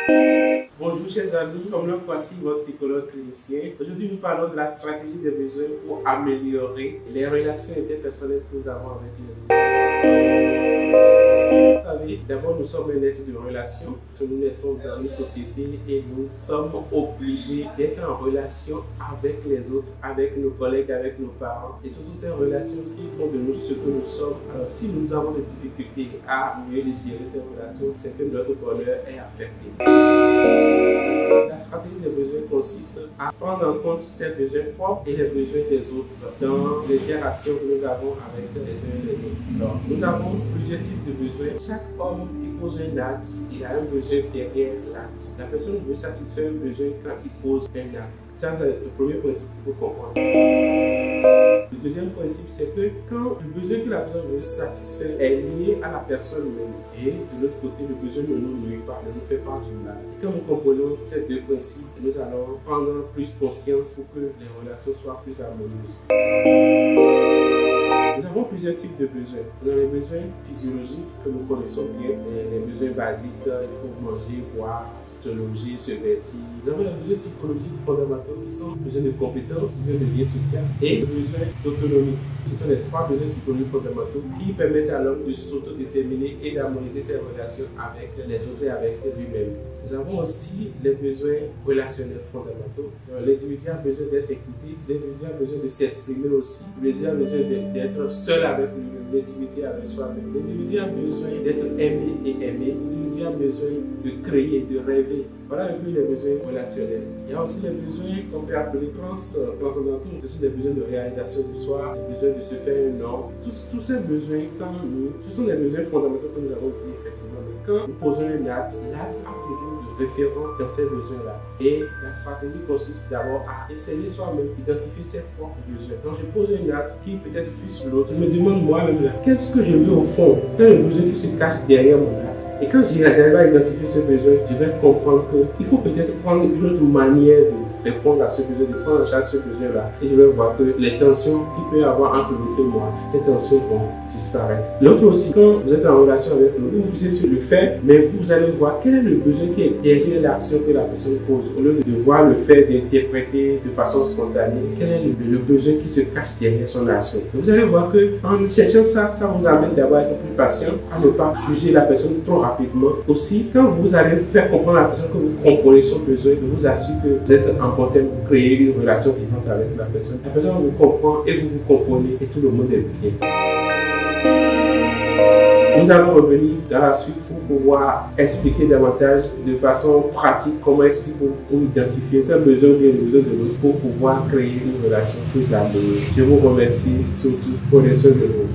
Bonjour chers amis, comme le voici votre psychologue clinicien. Aujourd'hui nous parlons de la stratégie des besoins pour améliorer les relations interpersonnelles que nous avons avec les autres. Vous savez, d'abord nous sommes un être de relation. Nous naissons dans une société et nous sommes obligés d'être en relation avec les autres, avec nos collègues, avec nos parents. Et ce sont ces relations qui font de nous ce que nous sommes. Alors si nous avons des difficultés à mieux gérer ces relations, c'est que notre bonheur est affecté. La stratégie des besoins consiste à prendre en compte ses besoins propres et les besoins des autres dans l'interaction que nous avons avec les uns et les autres. Alors, nous avons plusieurs types de besoins. Chaque homme qui pose un acte, il a un besoin derrière l'acte. La personne veut satisfaire un besoin quand il pose un acte. Ça, c'est le premier principe qu'il faut comprendre. Le deuxième principe, c'est que quand le besoin que la personne veut satisfaire est lié à la personne même, et de l'autre côté, le besoin ne nous nuit pas, ne nous fait pas du mal. Et quand nous comprenons ces deux principes, nous allons prendre plus conscience pour que les relations soient plus harmonieuses. Nous avons plusieurs types de besoins. Nous avons les besoins physiologiques que nous connaissons bien, les besoins basiques, il faut manger, boire, se loger, se vêtir. Nous avons les besoins psychologiques fondamentaux qui sont les besoins de compétences, les besoins de lien social et les besoins d'autonomie. Ce sont les trois besoins psychologiques fondamentaux qui permettent à l'homme de s'autodéterminer et d'harmoniser ses relations avec les autres et avec lui-même. Nous avons aussi les besoins relationnels fondamentaux. L'individu a besoin d'être écouté, l'individu a besoin de s'exprimer aussi, l'individu a besoin d'être seul avec lui-même, l'intimité avec soi-même. L'individu a besoin d'être aimé et aimé, l'individu a besoin de créer et de rêver. Voilà un peu les besoins relationnels. Il y a aussi les besoins qu'on peut appeler transcendantaux. Ce sont des besoins de réalisation du soi, des besoins de se faire un nom. Tous ces besoins, ce sont des besoins fondamentaux que nous avons dit effectivement. Mais quand nous posons un acte, l'acte a toujours de référent dans ces besoins-là. Et la stratégie consiste d'abord à essayer soi-même d'identifier ses propres besoins. Quand je pose un acte qui peut-être fuse l'autre, je me demande moi-même qu'est-ce que je veux au fond? Quel est le besoin qui se cache derrière mon acte? Et quand j'arrive à identifier ce besoin, je vais comprendre qu'il faut peut-être prendre une autre manière de répondre à ce besoin, de prendre en charge ce besoin-là. Et je vais voir que les tensions qu'il peut y avoir entre l'autre et moi, ces tensions vont disparaître. L'autre aussi, quand vous êtes en relation avec l'autre, vous êtes sur le fait, mais vous allez voir quel est le besoin qui est derrière l'action que la personne pose. Au lieu de voir le fait d'interpréter de façon spontanée, quel est le besoin qui se cache derrière son action. Et vous allez voir que en cherchant ça, ça vous amène d'abord à être plus patient, à ne pas juger la personne trop rapidement. Aussi, quand vous allez faire comprendre à la personne que vous comprenez son besoin, je vous assure que vous êtes en bon terme pour créer une relation vivante avec la personne. La personne vous comprend et vous vous comprenez et tout le monde est bien. Nous allons revenir dans la suite pour pouvoir expliquer davantage de façon pratique comment est-ce qu'il faut identifier ces besoins et les besoins de l'autre pour pouvoir créer une relation plus harmonieuse. Je vous remercie surtout pour les soins de vous.